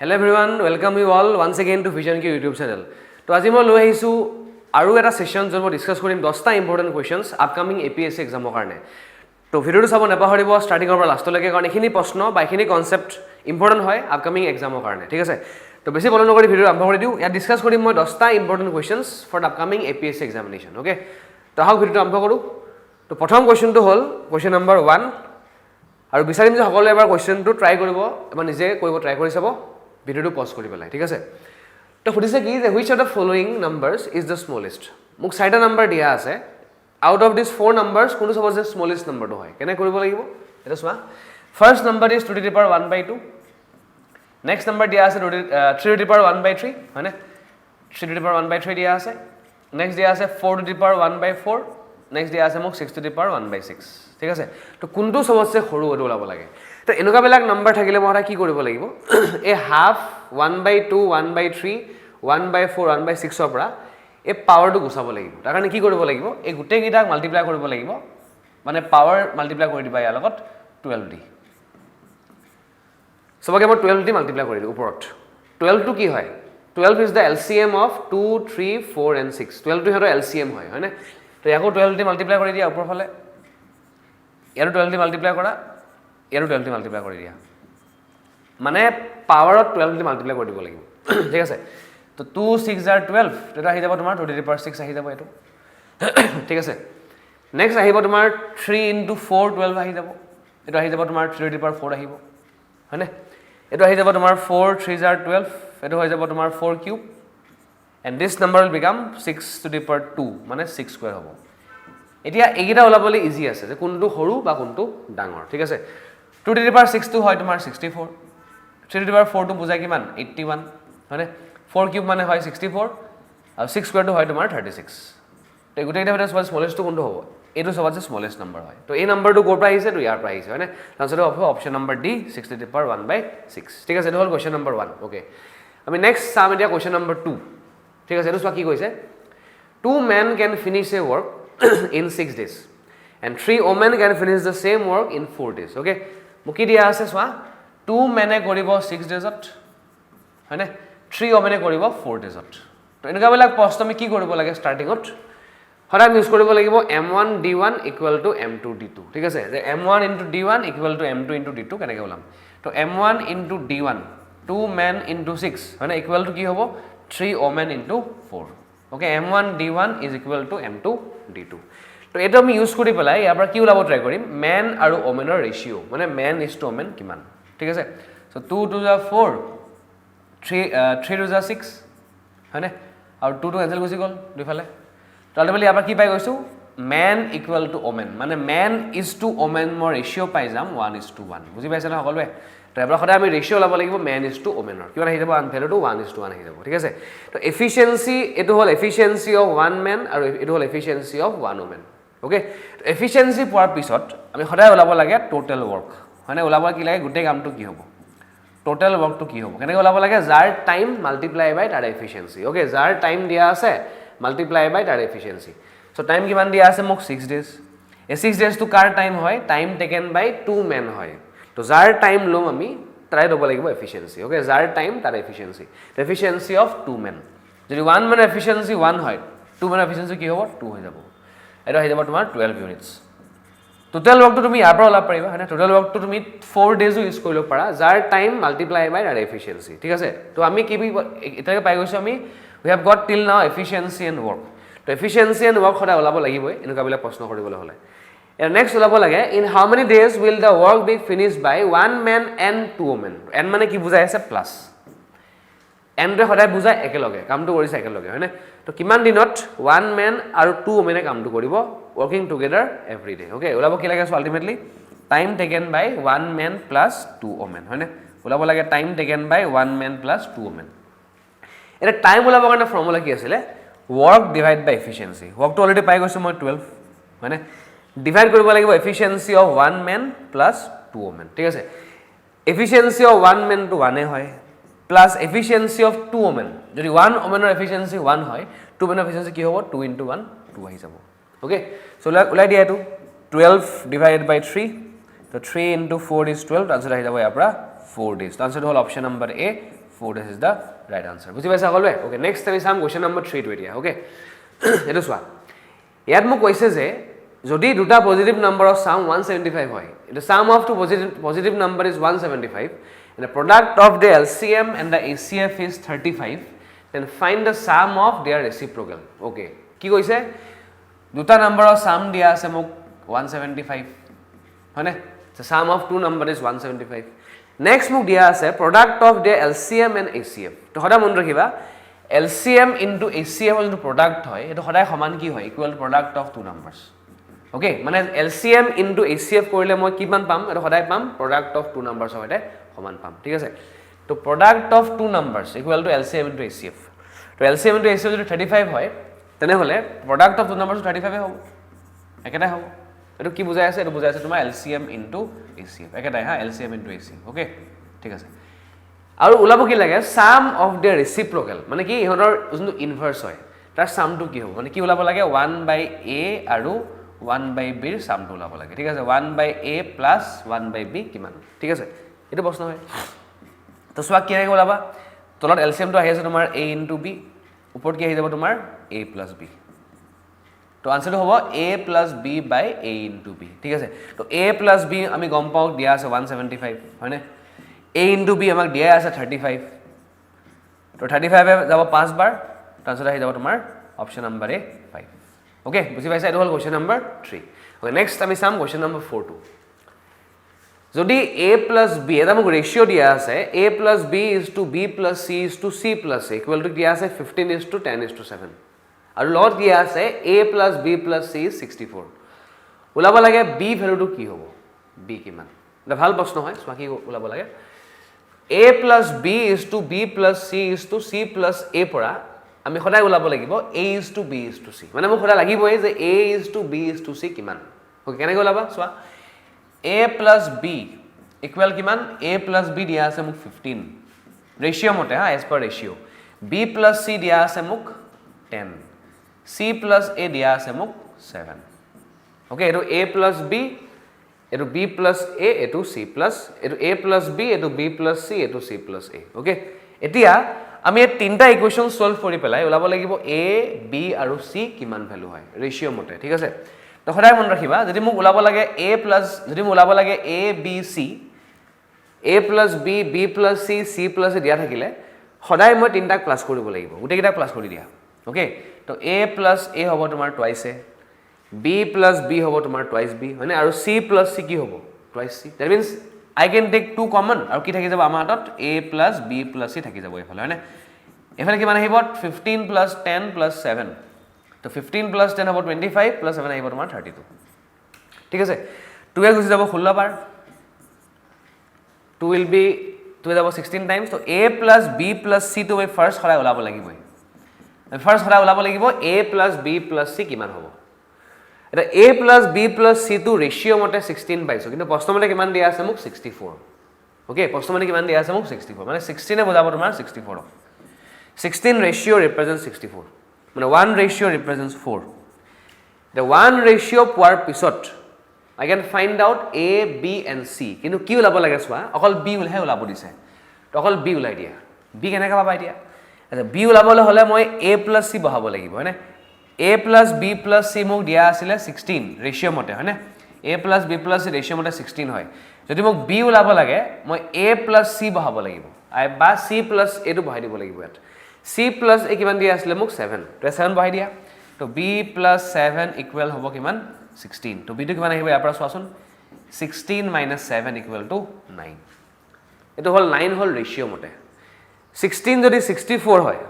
Hello everyone, welcome you all once again to Vision Q YouTube channel. তো আজি মই লৈ আহিছো আৰু এটা সেশন য'ত মই ডিসকাস কৰিম 10টা ইম্পৰ্টেন্ট কোৱেশ্চনছ আপকামিং APSC এক্সামৰ কাৰণে। তো ভিডিওটো চাব নাপাহৰিব ষ্টাৰ্টিংৰ পৰা লাষ্টলৈকে কাৰণ এইখিনি প্ৰশ্ন বা এইখিনি কনসেপ্ট ইম্পৰ্টেন্ট হয় আপকামিং এক্সামৰ কাৰণে, ঠিক আছে? তো বেছি বলন নকৰি ভিডিও আৰম্ভ কৰি দিও। ইয়াত ডিসকাস কৰিম মই 10টা important questions for the upcoming APSC examination, okay? তো আহক ভিডিওটো আৰম্ভ কৰো। তো প্ৰথম কোৱেশ্চনটো হ'ল কোৱেশ্চন নম্বৰ 1 আৰু বিচাৰিম যে সকলোৱে এবাৰ কোৱেশ্চনটো ট্ৰাই কৰিব এবাৰ নিজে কৰিব ট্ৰাই কৰি চাব ভিডিওটো পজ কৰি পেলাই, ঠিক আছে? তো সুধিছে কি যে which of the following numbers is the smallest. মোক 4টা নাম্বাৰ দিয়া আছে, আউট অফ দিস 4 নাম্বাৰছ কোনটো সব যে স্মলেষ্ট নাম্বাৰটো হয় কেনে কৰিব লাগিব এটা চোৱা। First number is 2 to the power 1/2, next number দিয়া আছে 3 to the power 1/3 হয়নে, 3 to the power 1/3 দিয়া আছে, নেক্সট দিয়া আছে 4 to the power 1/4, নেক্সট দিয়া আছে মোক 6 to the power 1/6, ঠিক আছে? তো কোনটো সবতছে সৰু এটো ওলাব লাগে। তো এনেকুৱা বেলেগ নাম্বাৰ থাকিলে মই কি কৰিব লাগিব এই হাফ 1/2 1/3 1/4 1/6 ৰ পৰা এই পাৱাৰটো গুছাব লাগিব। তাৰ কাৰণে কি কৰিব লাগিব এই গোটেই কিটাক মাল্টিপ্লাই কৰিব লাগিব, মানে পাৱাৰ মাল্টিপ্লাই কৰি দিবা ইয়াৰ লগত 12d। সবকে মই 12d মাল্টিপ্লাই কৰি দিও ওপৰত। 12 টো কি হয় 12 is the LCM of 2 3 4 and 6। 12 টো হেৰ LCM হয় হয়নে? তো ইয়াকো 12d মাল্টিপ্লাই কৰি দিয়া ওপৰ ফালে, ইয়াৰো 12d মাল্টিপ্লাই কৰা, ইয়াৰো 12d মাল্টিপ্লাই কৰি দিয়া, মানে পাৱাৰত 12d মাল্টিপ্লাই কৰি দিব লাগিব, ঠিক আছে? তো 2 6 are 12 এটা আহি যাব তোমাৰ 2 to the power 6 আহি যাব এটো, ঠিক আছে? নেক্সট আহিব তোমাৰ 3 into 4 12 আহি যাব, এটো আহি যাব তোমাৰ 3 to the power 4 আহিব হয়নে? এটো আহি যাব তোমাৰ 4 3 are 12 এটো হৈ যাব তোমাৰ 4 cube and this number will become 6 to the power 2 মানে 6 স্কয়াৰ হ'ব। এতিয়া এইগিটা ওলাবলৈ ইজি আছে যে কোনটো সৰু বা কোনটো ডাঙৰ, ঠিক আছে? 2 to the power 6 টো হয় তোমাৰ 64, 3 to the power 4 টো বুজাই কিমান 81 হয়নে? 4 কিউব মানে হয় 64 আৰু 6 স্কয়াৰ টো হয় তোমাৰ 36। তো গোটেইটা ভিতৰত সবতছে স্মলেষ্ট টো কোনটো হ'ব এইটো সবতছে স্মলেষ্ট নাম্বাৰ হয়। তো এই নাম্বাৰটো ক'ৰ পৰা আহিছে তো ইয়াৰ পৰা আহিছে হয়নে? তাৰপিছত হ'ব option number D 6 to the power 1/6, ঠিক আছে? এইটো হ'ল কোৱেশ্চন নম্বৰ 1, ওকে? আমি নেক্সট চাম এতিয়া কোৱেশ্চন নম্বৰ 2, ঠিক আছে? এইটো চোৱা কি কৈছে 2 men can finish a work in 6 days and 3 women can finish the same work in 4 days, okay? মুকি দিয়া আছে চোৱা 2 men কৰিব 6 daysত হয়নে, 3 women কৰিব 4 daysত। তো এনেকা বেলেগ প্ৰশ্ন আমি কি কৰিব লাগে ষ্টাৰ্টিংত সদায় ইউজ কৰিব লাগিব m1 d1 = m2 d2, ঠিক আছে? যে m1 * d1 = m2 * d2 কেনেকৈ ওলাম। তো m1 * d1 2 men * 6 হয়নে ইকুৱেল টু কি হ'ব 3 women * 4, okay? m1 d1 = m2 d2। তো এটা আমি ইউজ কৰি পেলাই ইয়াৰ পৰা কি ওলাব ট্ৰাই কৰিম মেন আৰু ওমেনৰ ৰেশিও, মানে মেন ইজ টু ওমেন কিমান, ঠিক আছে? So 2 to the 4 3 to the 6 হয়নে আৰু 2 টো কেনসেল গুচি গ'ল দুইফালে। তো আলটিমেটলি ইয়াৰ পৰা কি পাই গৈছো মেন ইকুৱেল টু ওমেন, মানে মেন ইজ টু ওমেন মই ৰেশিও পাই যাম 1:1। বুজি পাইছে না সকলোৱে? তো এবাৰ সদায় আমি ৰেশিও লাব লাগিব মেন ইজ টু ওমেনৰ, কিমান আহি যাব আনভ্যালুটো 1:1 আহি যাব, ঠিক আছে? তো এফিচিয়েন্সি এটো হ'ল এফিচিয়েন্সি অফ 1 man আৰু এটো হ'ল efficiency of 1 woman, okay? Efficiency পোৱাৰ পিছত আমি সদায় ওলাব লাগে টোটাল ওয়ার্ক হয়নে? ওলাব কি লাগে গোটেই কামটো কি হ'ব টোটাল ওয়ার্কটো কি হ'ব কেনেকৈ ওলাব লাগে যাৰ টাইম মাল্টিপ্লাই বাই তাৰ এফিচিয়েন্সি, ওকে? যাৰ টাইম দিয়া আছে মাল্টিপ্লাই বাই তাৰ এফিচিয়েন্সি। সো টাইম কিমান দিয়া আছে মোক 6 days, এই 6 days টো কাৰ টাইম হয় টাইম টেকেন বাই 2 men হয়। তো যাৰ টাইম লম আমি তাই ল'ব লাগিব এফিচিয়েন্সি, ওকে? যাৰ টাইম তাৰ এফিচিয়েন্সি, এফিচিয়েন্সি অফ 2 men। যদি 1 man এফিচিয়েন্সি 1 হয় 2 man এফিচিয়েন্সি কি হ'ব 2 হৈ যাব, এটা হৈ যাব তোমাৰ 12 ইউনিটস। টোটাল ওয়াৰ্কটো তুমি ইয়াৰ পৰা ওলাব পাৰিবা হয়নে? টোটাল ওয়াৰ্কটো তুমি 4 ডেজও ইউজ কৰিব পাৰা যাৰ টাইম মাল্টিপ্লাই বাই তাৰ এফিচিয়েন্সি, ঠিক আছে? তো আমি কি এটাকে পাই গৈছো আমি উই have got till now efficiency and work. তো এফিচিয়েন্সি এণ্ড ওয়ার্ক সদায় ওলাব লাগিবই এনেকুৱা বিলাক প্ৰশ্ন কৰিবলৈ হ'লে। এৰ নেক্সট ওলাব লাগে in how many days will the work be finished by 1 man and 2 women। N মানে কি বুজাই আছে প্লাছ, এনটোৱে সদায় বুজায় একেলগে কামটো কৰিছে একেলগে হয়নে? তো কিমান দিনত 1 man আৰু 2 women কামটো কৰিব working together every day, okay? ওলাব কি লাগে সো আলটিমেটলি টাইম টেকেন বাই 1 man plus 2 women হয়নে? ওলাব লাগে টাইম টেকেন বাই 1 man plus 2 women। এটা টাইম ওলাব কাৰণে ফৰ্মুলা কি আছিল ওয়াৰ্ক ডিভাইড বাই এফিচিয়েন্সি। ওয়াৰ্কটো অলৰেডি পাই গৈছো মই 12 হয়নে? ডিভাইড কৰিব লাগিব efficiency of 1 man plus 2 women, ঠিক আছে? এফিচিয়েন্সি অফ 1 man টো 1 হয় প্লাস এফিচিয়েন্সি অফ 2 women, যদি 1 womanৰ এফিচিয়েন্সি 1 হয় 2 womanৰ এফিচিয়েন্সি কি হ'ব 2 * 1 2 আহি যাব, ওকে? সো ওলাই দিয়া এটো 12 ডিভাইডেড বাই 3, তো 3 * 4 is 12, আনসার আহি যাব ইয়াৰ পৰা 4 days। তো আনসাৰটো হ'ল option number A 4 this is the right answer বুঝি পাইছা সকলোৱে ওকে নেক্সট আমি চাম কোৱেশ্চন নম্বৰ 3 টো এতিয়া ওকে এটো চোৱা ইয়াত মোক কৈছে যে যদি দুটা পজিটিভ নাম্বাৰৰ সাম 175 হয় the sum of two positive number is 175 and the product of the LCM and the ACF is 35 then find the sum of their reciprocal okay কি কৈছে দুটা নাম্বাৰৰ সাম দিয়া আছে মোক 175 হয়নে the sum of two number is 175 next মোক দিয়া আছে product of the LCM and ACF তো সদা মন ৰাখিবা LCM into ACF যোনটো product হয় এটো সদায় সমান কি হয় equal product of two numbers okay মানে LCM into ACF কৰিলে মই কিমান পাম এটো সদায় পাম product of two numbers হয় এটা সমান পাম ঠিক আছে তো product of two numbers equal to LCM into ACF তো LCM into ACF যদি 35 হয় তেনে হলে product of two numbers 35 হ'ব একেটাই হ'ব এটো কি বুজাই আছে এটো বুজাই আছে তোমাৰ LCM into ACF একেটাই হা LCM into ACF okay ঠিক আছে আৰু ওলাব কি লাগে sum of their reciprocal মানে কি ইহতৰ যোনটো ইনভাৰ্স হয় তাৰ সামটো কি হ'ব মানে কি ওলাব লাগে 1/a আৰু 1/b ৰ সামটো ওলাব লাগে ঠিক আছে 1/a plus 1/b কিমান ঠিক আছে এটো প্ৰশ্ন হয় তো সোৱা কি আহি ওলাবা তলত LCM টো আহি আছে তোমাৰ a into b ওপৰত কি আহি যাব তোমাৰ a plus b তো আনসাৰটো হ'ব a plus b by a into b ঠিক আছে তো a plus b আমি গম পাও দিয়া আছে 175 হয়নে a into b আমাক দিয়া আছে 35 তো 35 এ যাব 5 বাৰ আনসাৰ আহি যাব তোমাৰ অপচন নম্বৰ a 5 okay বুজি পাইছা এটা হল কোৱেশ্চন নম্বৰ 3 okay নেক্সট আমি চাম কোৱেশ্চন নম্বৰ 4 টো যদি a plus b এটা মোক ৰেশিও দিয়া আছে a plus b is to b plus c is to c plus a equal to দিয়া আছে 15 is to 10 is to 7 আৰু লগত দিয়া আছে a plus b plus c is 64 ওলাব লাগে b ভ্যালুটো কি হ'ব b কিমান এটা ভাল প্ৰশ্ন হয় সোৱা কি ওলাব লাগে a plus b is to b plus c is to c plus a পৰা আমি সদায় ওলাব লাগিব a is to b is to c মানে মোক সদায় লাগিবই যে a is to b is to c কিমান ওকে কেনেকৈ ওলাবা সোৱা a plus b equal কিমান a plus b দিয়া আছে মোক 15 ৰেশিও মতে হা as per ratio b plus c দিয়া আছে মোক 10 c plus a দিয়া আছে মোক 7 ওকে এটো a plus b এটো b plus a এটো c plus এটো a plus b এটো b plus c এটো c plus a ওকে এতিয়া আমি এই তিনটা ইকুৱেচন সলভ কৰি পেলাই ওলাব লাগিব a b আৰু c কিমান ভ্যালু হয় ৰেশিও মতে ঠিক আছে তো সদায় মন ৰাখিবা যদি মোক ওলাব লাগে a plus যদি মোক ওলাব লাগে a b c a plus b b plus c c plus a দিয়া থাকিলে সদায় মই তিনটা প্লাস কৰিব লাগিব গুটেকিটা প্লাস কৰি দিয়া ওকে তো a plus a হ'ব তোমাৰ twice a b plus b হ'ব তোমাৰ টুৱাইস b হয়নে আৰু c plus c কি হ'ব twice c that means I can take 2 common আৰু কি থাকি যাব আমাৰ হাতত a plus b plus c থাকি যাব এফালে হয়নে এফালে কিমান আহিব 15 plus 10 plus 7 তো 15 plus 10 হ'ব 25 plus 7 আহিব তোমাৰ 32 ঠিক আছে 2 এ গুছি যাব 16 বাৰ 2 will be 2 যাব 16 times তো a plus b plus c তো মই ফাৰ্স্ট খৰাই ওলাব লাগিব ফাৰ্স্ট খৰাই ওলাব লাগিব a plus b plus c কিমান হ'ব এটা a plus b plus c to ratio মতে 16 পাইছো কিন্তু প্ৰশ্ন মতে কিমান দিয়া আছে মোক 64 ওকে প্ৰশ্ন মতে কিমান দিয়া আছে মোক 64 মানে 16 এ বুজাব তোমাৰ 64 16 ratio represents 64 মানে 1 ratio represents 4 the 1 ratio পোৱাৰ পিছত I can find out a b and c কিন্তু কি ওলাব লাগে সোৱা অকল b উলহে ওলাব দিছে তো অকল b উলাই দিয়া b কেনেকা পাবা এতিয়া আচ্ছা b ওলাবলৈ হলে মই a plus c বহাব লাগিব হয়নে a plus b plus c মোক দিয়া আছিল 16 ৰেশিও মতে হয়নে a plus b plus c ৰেশিও মতে 16 হয় যদি মোক b ওলাব লাগে মই a plus c বহাব লাগিব আই বা c plus a টো বহাই দিব লাগিব ইয়াত c plus a কিমান দিয়া আছিল মোক 7 তো 7 বহাই দিয়া তো b plus 7 ইকুৱেল হ'ব কিমান 16 তো b টো কিমান আহিব ইয়াৰ পৰা চোৱাচোন 16 minus 7 equal to 9 এটো হল 9 হল ৰেশিও মতে 16 যদি 64 হয়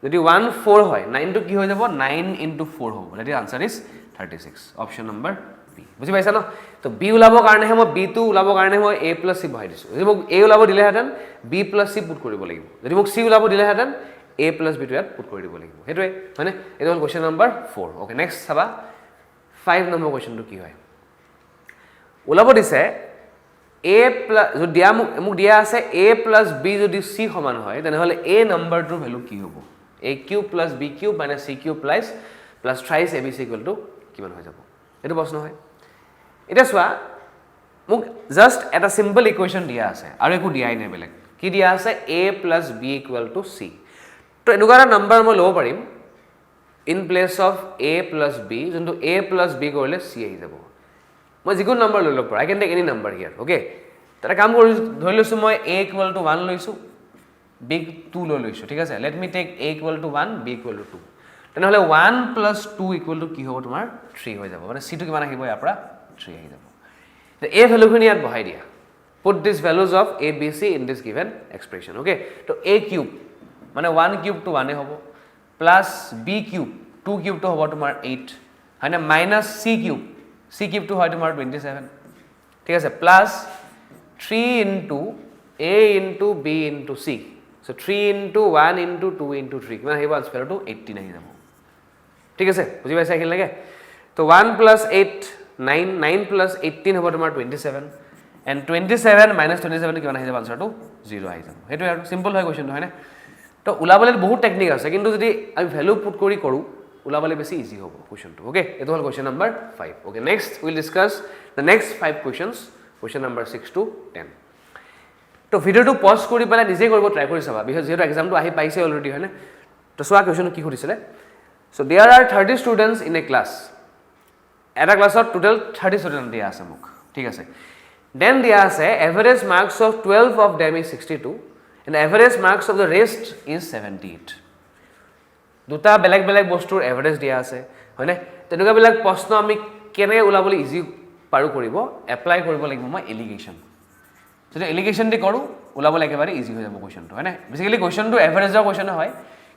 যদি 1 4 হয় 9 টো কি হৈ যাব 9 into 4 হ'ব that is answer is 36 option number B বুজি পাইছা ন তো বি ওলাব কাৰণে মই বি টো ওলাব কাৰণে মই a plus c বহাই দিছো যদি মোক a ওলাব দিলে হেতেন b plus c পুট কৰিব লাগিব যদি মোক c ওলাব দিলে হেতেন a plus b টো ইয়াত পুট কৰি দিব লাগিব হেতুৱে মানে এটো হল কোৱেশ্চন নম্বৰ 4 ওকে নেক্সট চাবা 5 নম্বৰ কোৱেশ্চনটো কি হয় ওলাব দিছে a plus যদি দিয়া মোক দিয়া আছে a plus b যদি c সমান হয় তেনে হলে a নম্বৰটোৰ ভ্যালু কি হ'ব a cube plus b cube minus c cube plus thrice abc equal to কিমান হৈ যাব এটো প্ৰশ্ন হয় এটা সোৱা মোক জাস্ট এটা সিম্পল ইকুৱেশন দিয়া আছে আৰু একো দিয়াই নাই বেলেগ কি দিয়া আছে a plus b equal to c তো এনেকুৱা এটা নাম্বাৰ মই ল'ব পাৰিম in place of a plus b যোনটো a plus b কৰিলে c আহি যাব মই যিকোনো নাম্বাৰ লৈ ল'ব পাৰোঁ I can take any number here okay এটা কাম কৰি ধৰি লৈছোঁ মই a equal to 1 লৈছোঁ b 2 লৈ লৈছোঁ ঠিক আছে let me take a equal to 1 b equal to 2 তেনেহ'লে 1 plus 2 equal to কি হ'ব তোমাৰ 3 হৈ যাব মানে c টো কিমান আহিব ইয়াৰ পৰা 3 আহি যাব a ভ্যালুখিনি ইয়াত বহাই দিয়া put these values of a b c in this given expression okay তো a cube মানে 1 cube to 1 এ হ'ব plus b cube 2 cube to হ'ব তোমাৰ 8 হয় না minus c cube to হয় তোমাৰ 27 ঠিক আছে plus 3 into a into b into c so 3 into 1 into 2 into 3 কিমান আহিব আনসাৰ to 18 আহি যাব ঠিক আছে বুজি পাইছা কি লাগে তো 1 plus 8 9 plus 18 হ'ব তোমাৰ 27 and 27 minus 27 কিমান আহি যাব আনসাৰ to 0 আহি যাব হেতু আৰু সিম্পল হয় কোৱেশ্চনটো হয় না তো উলাবলে বহুত টেকনিক আছে কিন্তু যদি আমি ভ্যালু পুট কৰি কৰো উলাবলে বেছি ইজি হ'ব কোৱেশ্চনটো ওকে এটো হল question number 5 okay next will discuss the next 5 questions question number 6 to 10 তো ভিডিওটো পজ কৰি পেলাই নিজে কৰিব ট্ৰাই কৰি চাবা বিকজ যেহেতু এক্সামটো আহি পাইছে অলৰেডি হয় না তো সোৱা কোৱেশ্চনটো কি কৰিছিলে so there are 30 students in a class এটা ক্লাছত টোটাল 30 স্টুডেন্ট দিয়া আছে মোক ঠিক আছে দেন দিয়া আছে average marks of 12 of them is 62 and average marks of the rest is 78 দুটা বেলেগ বেলেগ বস্তুৰ এভাৰেজ দিয়া আছে হয়নে তেনেকুৱা বেলেগ প্ৰশ্ন আমি কেনে উলাবলৈ ইজি পাৰো কৰিব এপ্লাই কৰিব লাগিব মই এলিগেশন যদি এলিগেশন দি কৰো উলাবলৈ একেবাৰে ইজি হৈ যাব কোৱেশ্চনটো হয়নে বেসিক্যালি কোৱেশ্চনটো এভাৰেজৰ কোৱেশ্চন হয়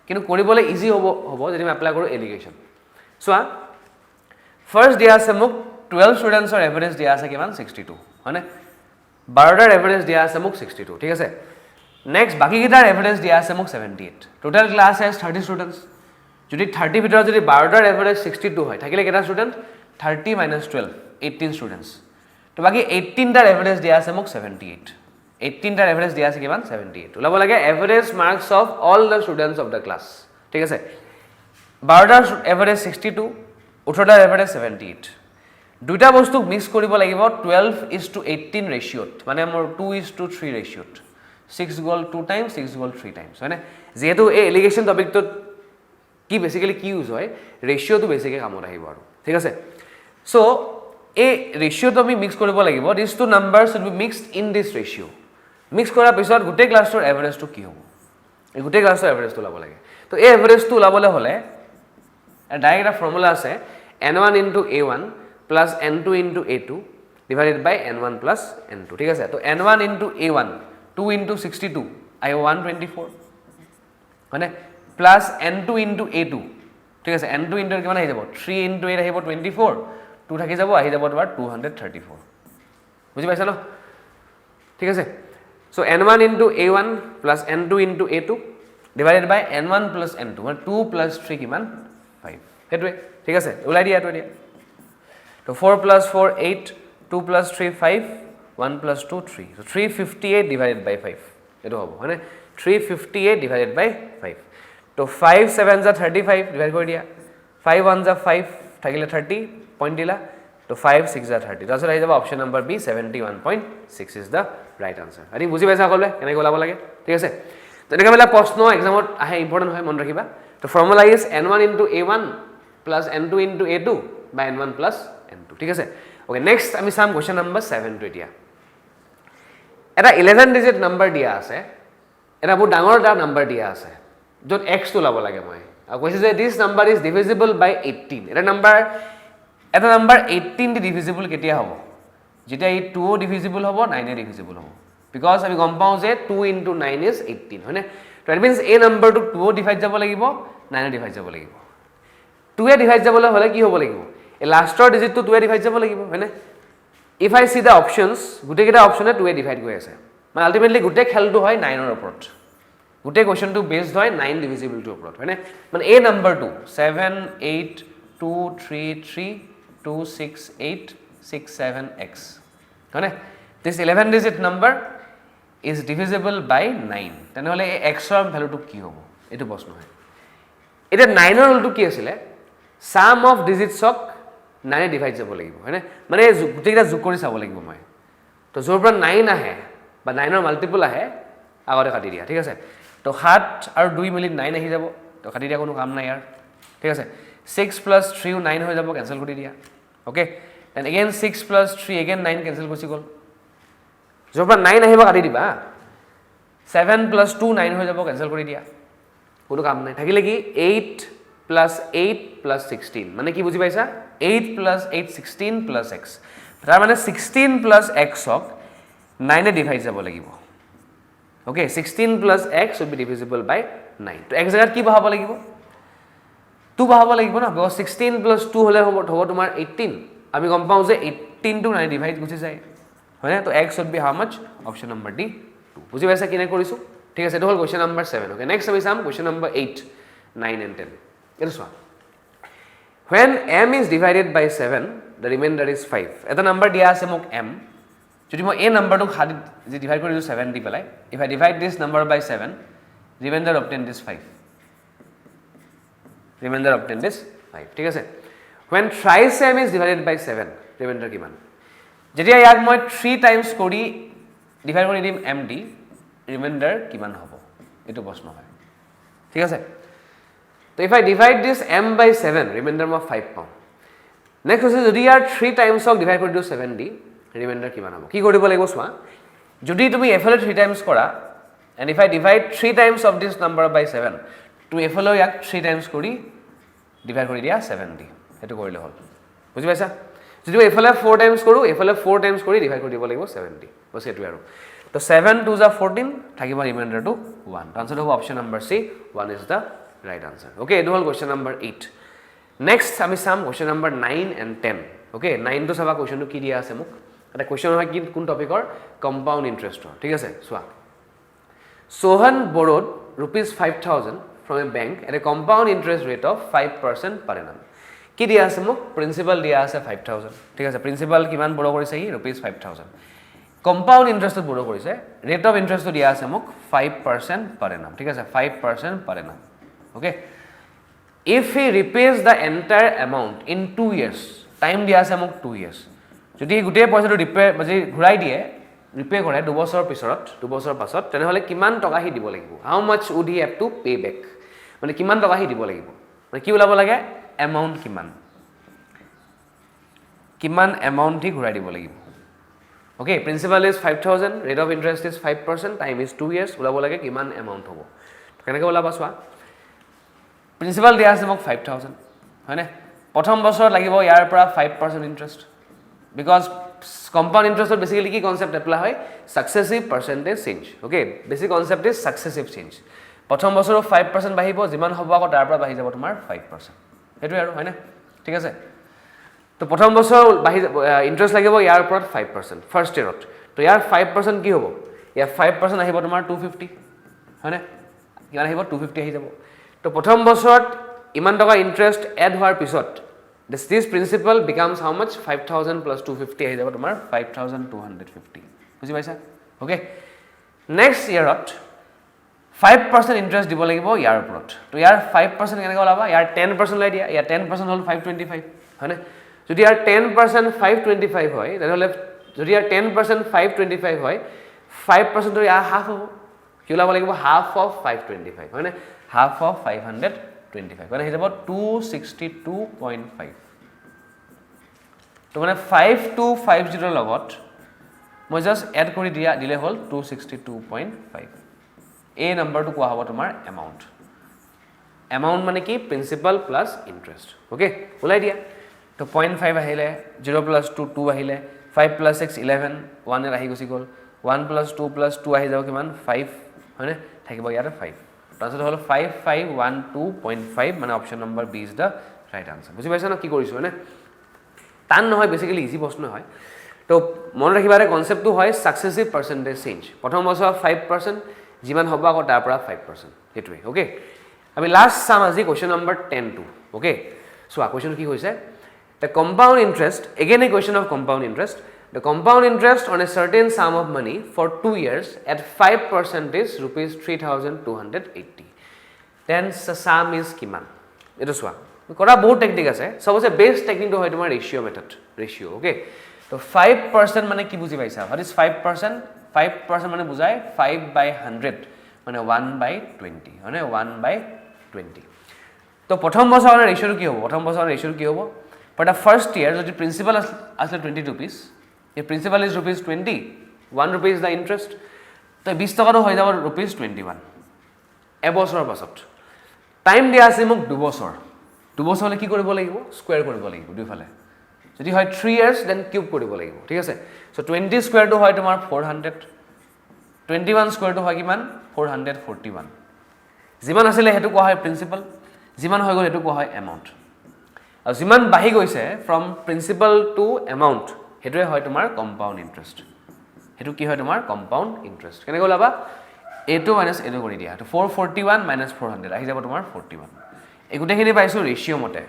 কিন্তু কৰিবলৈ ইজি হ'ব যদি মই এপ্লাই কৰো এলিগেশন সোৱা ফাৰ্স্ট দিয়া আছে মোক 12 স্টুডেন্টসৰ এভাৰেজ দিয়া আছে কিমান 62 হয়নে 12টাৰ এভাৰেজ দিয়া আছে মোক 62 ঠিক আছে নেক্সট বাকি কিটাৰ এভারেজ দিয়া আছে মোক 78 টোটাল ক্লাস has 30 স্টুডেন্টস যদি 30 ভিতৰত যদি 12টাৰ এভারেজ 62 হয় থাকিলে কেটা স্টুডেন্ট 30 minus 12 18 স্টুডেন্টস তো বাকি 18টাৰ এভাৰেজ দিয়া আছে মোক 78 18টাৰ এভাৰেজ দিয়া আছে কিমান 78 ওলাব লাগে average marks of all the students of the class ঠিক আছে 12টাৰ এভাৰেজ 62 18টাৰ এভাৰেজ 78 দুইটা বস্তু মিক্স কৰিব লাগিব 12:18 ৰেশিওত মানে মোৰ 2:3 ৰেশিওত 6 গল 2 টাইমস 6 গল 3 টাইমস হয়নে যেহেতু এই এলিগেশন টপিকটো কি বেসিক্যালি কি ইউজ হয় ৰেশিওটো বেসিক্যালি কামত আহিব আৰু ঠিক আছে সো এই ৰেশিওটো আমি মিক্স কৰিব লাগিব this two numbers should be mixed in this ratio mix কৰাৰ পিছত গোটেই ক্লাছৰ এভাৰেজটো কি হ'ব এই গোটেই ক্লাছৰ এভাৰেজটো লাব লাগে তো এই এভাৰেজটো লাবলে হলে ডাইৰেক্ট এটা ফৰ্মুলা আছে n1 into a1 plus n2 into a2 divided by n1 plus n2 ঠিক আছে তো n1 into a1 2 into 62 I have 124 মানে plus n2 into a2 ঠিক আছে n2 into কিমান আহি যাব 3 into 8 আহিব 24 2 থাকি যাব আহি যাব তোমাৰ 234 বুজি পাইছা ন ঠিক আছে so n1 into a1 plus n2 into a2 divided by n1 plus n2 মানে 2 plus 3 কিমান 5 হেতুৱে ঠিক আছে উলাই দিয়া এটো দিয়া তো 4 plus 4 8 2 plus 3 5 1 plus 2 3 so 358 divided by 5 এটো হ'ব মানে 358 divided by 5 তো 5 7 is 35 divide কৰি দিয়া 5 1 is 5 থাকিলে 30 পইণ্ট দিলা তো 5 6 is 30 তাৰছত আহি যাব option number B 71.6 is the right answer আনি বুজি পাইছা সকলোৱে কেনেকৈ ওলাব লাগে ঠিক আছে তেনেকৈ বেলা প্ৰশ্ন এক্সামত আহে ইম্পৰ্টেন্ট হয় মন ৰাখিবা তো formula is n1 into a1 plus n2 into a2 by n1 plus n2 ঠিক আছে ওকে নেক্সট আমি সাম কোৱেশ্চন নম্বৰ 7 টো এতিয়া এটা 11 ডিজিট নাম্বাৰ দিয়া আছে এটা বহুত ডাঙৰ এটা নাম্বাৰ দিয়া আছে য'ত x টো লাব লাগে মই আৰু কৈছে যে দিস নাম্বাৰ ইজ ডিভিজিবল বাই 18 এটা নাম্বাৰ 18 দি ডিভিজিবল কেতিয়া হ'ব যেতিয়া এই 2 ডিভিজিবল হ'ব 9 এ ডিভিজিবল হ'ব বিকজ আমি গম পাওঁ যে 2 into 9 is 18 হয়নে তো ইট মিন্স এই নাম্বাৰটো 2 ডিভাইড যাব লাগিব 9 এ ডিভাইড যাব লাগিব 2 এ ডিভাইড যাবলৈ হলে কি হ'ব লাগিব এই লাষ্টৰ ডিজিটটো 2 এ ডিভাইড যাব লাগিব হয়নে if I see the options গুটেই কেইটা অপশনে 2 এ ডিভাইড হৈ আছে মানে আলটিমেটলি গুটেই খেলটো হয় 9 ৰ ওপৰত গুটেই কোৱেশ্চনটো বেসড হয় 9 ডিভিজিবল টু ওপৰত হয়নে মানে এই নাম্বাৰটো 7 8 2 3 3 2 6 8 6 7 x হয়নে this 11 digit number is divisible by 9 তেনেহলে এই x ৰ ভ্যালুটো কি হ'ব এটো প্ৰশ্ন হয় এটা 9 ৰ ৰুলটো কি আছিল sum of digits অক 9 এ ডিভাইড যাব লাগিব হয়নে মানে গুটেইটা যোগ কৰি চাব লাগিব মই তো যোৰ পৰা 9 আহে বা 9 ৰ মাল্টিপল আহে আগতে কাটি দিয়া ঠিক আছে তো 7 আৰু 2 মিলি 9 আহি যাব তো কাটি দিয়া কোনো কাম নাই ইয়াৰ ঠিক আছে 6 plus 3 9 হৈ যাব কেনসেল কৰি দিয়া okay and again 6 plus 3 again 9 cancel গুচি গল যপা 9 আহিব কাটি দিবা 7 plus 2 9 হৈ যাব কেনসেল কৰি দিয়া কোনো কাম নাই থাকিলে কি 8 plus 8 plus 16 মানে কি বুজি পাইছা 8 plus 8 16 plus x তাৰ মানে 16 plus x হক 9 এ ডিভাইড যাব লাগিব okay 16 plus x would be divisible by 9 তো x জায়গাত কি বহাব লাগিব 2 বহাব লাগিব না because 16 plus 2 হলে হ'ব তোমাৰ 18 আমি গম পাও যে 18 to 9 ডিভাইড গুচি যায় হয় না তো x would be how much option number D 2 বুজি পাইছা কিনে কৰিছো ঠিক আছে এটা হল কোশ্চেন নাম্বার 7 ওকে নেক্সট আমি চাম কোশ্চেন নাম্বার 8 9 and 10 এটা চোৱা when m is divided by 7 the remainder is 5 এটা নাম্বার দিয়া আছে মোক m যদি মই এই নাম্বাৰটো খালি যে ডিভাইড কৰি দিও 7 দি পেলাই if I divide this number by 7 remainder obtained is 5 remainder obtained is 5 ঠিক আছে when thrice m is divided by 7 remainder কিমান যেতিয়া ইয়াক মই 3 টাইমছ কৰি ডিভাইড কৰি দিম m d remainder কিমান হ'ব এটো প্ৰশ্ন হয় ঠিক আছে তো if I divide this m by 7 remainder মই 5 পাম নেক্সট হৈছে যদি ইয়াৰ 3 টাইমছ অক ডিভাইড কৰি দিও 7 d remainder কিমান হ'ব কি কৰিব লাগিব চোৱা যদি তুমি এফালে 3 টাইমছ কৰা and if I divide 3 times of this number by 7 তুমি এফালে ইয়াক 3 টাইমছ কৰি ডিভাইড কৰি দিয়া 7 দি এটো কৰিলে হ'ল বুজি পাইছা যদি মই এফালে 4 টাইমছ কৰো এফালে 4 টাইমছ কৰি ডিভাইড কৰি দিব লাগিব 7 দি বস এটো আৰু তো 7 2 14 থাকিব ৰিমাইন্ডাৰ টু 1 আনসাৰ হ'ব option number C 1 is the right answer okay এটো হ'ল কোশ্চেন নম্বৰ 8 নেক্সট আমি চাম কোশ্চেন নম্বৰ 9 and 10 okay 9 তো চাবা কোশ্চেনটো কি দিয়া আছে মোক এটা কোশ্চেন হয় কি কোন টপিকৰ কম্পাউণ্ড ইন্টাৰেষ্টৰ ঠিক আছে চোৱা Sohan borrowed rupees 5,000 from a bank at a compound interest rate of 5% per annum. কি দিয়া আছে মোক প্রিন্সিপাল দিয়া আছে 5,000 ঠিক আছে প্রিন্সিপাল কিমান বড় কৰিছে ই rupees 5,000 কম্পাউণ্ড ইন্টাৰেস্টত বড় কৰিছে রেট অফ ইন্টারেস্ট দিয়া আছে মোক 5% per annum ঠিক আছে 5% per annum okay if he repays the entire amount in 2 years time দিয়া আছে মোক 2 years যদি গুটেই পইচাটো ৰিপে মানে ঘূৰাই দিয়ে ৰিপে কৰে 2 বছৰ পিছত 2 বছৰ পাছত তেনেহলে কিমান টকা হি দিব লাগিব how much would he have to pay back মানে কিমান টকা হি দিব লাগিব মানে কি ওলাব লাগে এমাউন্ট কিমান এমাউন্ট হি ঘূৰাই দিব লাগিব okay principal is 5,000 rate of interest is 5% time is 2 years ওলাব লাগে কিমান এমাউন্ট হ'ব কেনেকৈ ওলাবা চোৱা প্ৰিন্সিপাল দিয়া আছে মোক 5,000 হয়নে প্ৰথম বছৰ লাগিব ইয়াৰ পৰা 5% interest because compound interest or basically কি concept apply হয় successive percentage change okay basic concept is successive change প্ৰথম বছৰ 5% বাহিব যিমান হ'ব আকৌ তাৰ পৰা বাহি যাব তোমাৰ 5% হেতু আৰু হয় না ঠিক আছে তো প্ৰথম বছৰ বাহি ইন্টাৰেস্ট লাগিব ইয়াৰ ওপৰত 5% ফাৰ্স্ট ইয়াৰত তো ইয়াৰ 5% কি হ'ব ইয়াৰ 5% আহিব তোমাৰ 250 হয় না কিমান আহিব 250 আহি যাব তো প্ৰথম বছৰত ইমান টকা ইন্টাৰেস্ট এড হোৱাৰ পিছত this principal becomes how much 5,000 plus 250 আহি যাব তোমাৰ 5,250 বুজি পাইছা ওকে নেক্সট ইয়াৰত 5% ইন্টাৰেস্ট দিব লাগিব ইয়াৰ ওপৰত তো ইয়াৰ 5% কেনেকৈ ওলাবা ইয়াৰ 10% লাই দিয়া ইয়াৰ 10% হল 525 হয়নে যদি ইয়াৰ 10% 525 হয় তেনেহলে যদি ইয়াৰ 10% 525 হয় 5% ইয়াৰ হাফ হ'ব কি ওলাব লাগিব হাফ অফ 525 হয়নে হাফ অফ 525 মানে হৈ যাব 262.5 তো মানে 5250 লগত মই জাস্ট এড কৰি দিয়া দিলে হল 262.5 এই নাম্বাৰটো কোৱা হ'ব তোমাৰ এমাউন্ট মানে কি প্রিন্সিপাল প্লাস ইন্টারেস্ট ওকে ওলাই দিয়া তো 0.5 আহিলে 0 plus 2 2 আহিলে 5 plus 6 11 1 এর আহি গুছি গল 1 plus 2 plus 2 আহি যাব কিমান 5 হয়নে থাকিব ইয়াৰ 5 তাছত হল 5512.5 মানে option number B is the right answer বুঝি পাইছা না কি কৰিছো মানে টান নহয় বেসিক্যালি ইজি প্ৰশ্ন হয় তো মন ৰাখিবাৰে কনসেপ্টটো হয় সাকসেসিভ পাৰ্সেন্টেজ চেঞ্জ প্ৰথম বছৰ 5% যিমান হ'ব আকৌ তাৰ পৰা 5% হেতুৱে ওকে আমি লাস্ট সাম আজি question number 10 two okay so question কি হৈছে the compound interest again a question of compound interest the compound interest on a certain sum of money for 2 years at 5% is rupees 3,280 then the sum is kiman eto soa kora bahut technique ase sabose best technique to hoy tomar ratio method ratio okay to 5% mane ki buji paisa what is 5% 5% মানে বুজায় 5/100 মানে 1/20 হয়নে 1/20 তো প্ৰথম বছৰৰ ৰেচিঅ'টো কি হ'ব প্ৰথম বছৰৰ ৰেচিঅ'টো কি হ'ব ফৰ দ্য ফাৰ্ষ্ট ইয়াৰ যদি প্ৰিন্সিপাল আসলে 20 rupees এই principal is rupees 20 1 rupee is the interest তো 20 টকাটো হৈ যাব rupees 21 এবছৰৰ পাছত টাইম দিয়া আছে মোক 2 বছৰ 2 বছৰ হলে কি কৰিব লাগিব স্কয়াৰ কৰিব লাগিব দুইফালে যদি হয় 3 years দেন কিউব কৰিব লাগিব ঠিক আছে সো 20 স্কয়াৰটো হয় তোমাৰ 400 21 স্কয়াৰটো হয় কিমান 441 যিমান আছিল হেতু কোৱা হয় প্ৰিন্সিপাল যিমান হৈ গ'ল হেতু কোৱা হয় এমাউন্ট আৰু যিমান বাঢ়ি গৈছে ফ্ৰম প্ৰিন্সিপাল টু এমাউন্ট হেতুৱে হয় তোমাৰ কম্পাউণ্ড ইন্টাৰেষ্ট হেতু কি হয় তোমাৰ কম্পাউণ্ড ইন্টাৰেষ্ট কেনে গলাবা a2 - a2 কৰি দিয়া তো 441 - 400 আহি যাব তোমাৰ 41 এই গুটেখিনি পাইছো ৰেশিও মতে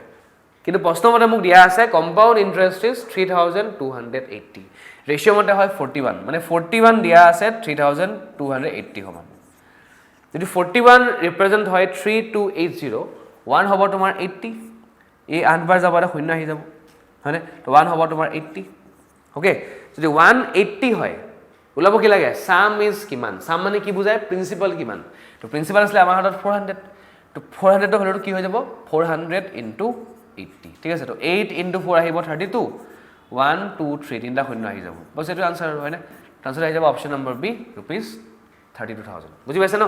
কিন্তু প্ৰশ্ন মতে মোক দিয়া আছে কম্পাউণ্ড ইন্টাৰেষ্ট ইজ 3280 ৰেশিও মতে হয় 41 মানে 41 দিয়া আছে 3280 সমান যদি 41 ৰিপ্ৰেজেন্ট হয় 3280 1 হ'ব তোমাৰ 80 এই 8 বাৰ যাবলে শূন্য আহি যাব হয়নে তো 1 হ'ব তোমাৰ 80 ওকে যদি 180 হয় ওলাব কি লাগে সাম ইজ কিমান সাম মানে কি বুজায় প্ৰিন্সিপাল কিমান তো প্ৰিন্সিপাল আছে আমাৰ হাতত 400 তো 400 ৰ ভ্যালুটো কি হৈ যাব 400 * 80 ঠিক আছে তো 8 * 4 আহিব 32 1 2 3 তিনটা শূন্য আহি যাব বস এটো আনসাৰ হয় না আনসাৰ আহি যাব অপচন নম্বৰ বি rupees 32000 বুজি পাইছে ন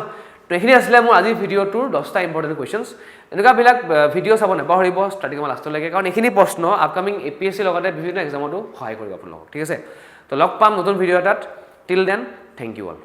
তো এখিনি আসলে মোৰ আজি ভিডিওটোৰ 10টা ইম্পৰ্টেন্ট কোৱেশ্চনছ এনেকা বিলাক ভিডিও চাব নাপাহৰিব ষ্টাৰ্টিং পৰা লাষ্টলৈকে কাৰণ এখিনি প্ৰশ্ন আপকামিং এপিএসসি লগতে বিভিন্ন এক্সামতো সহায় কৰিব আপোনালোকক ঠিক আছে তো লগ পাম নতুন ভিডিও এটাত till then thank U all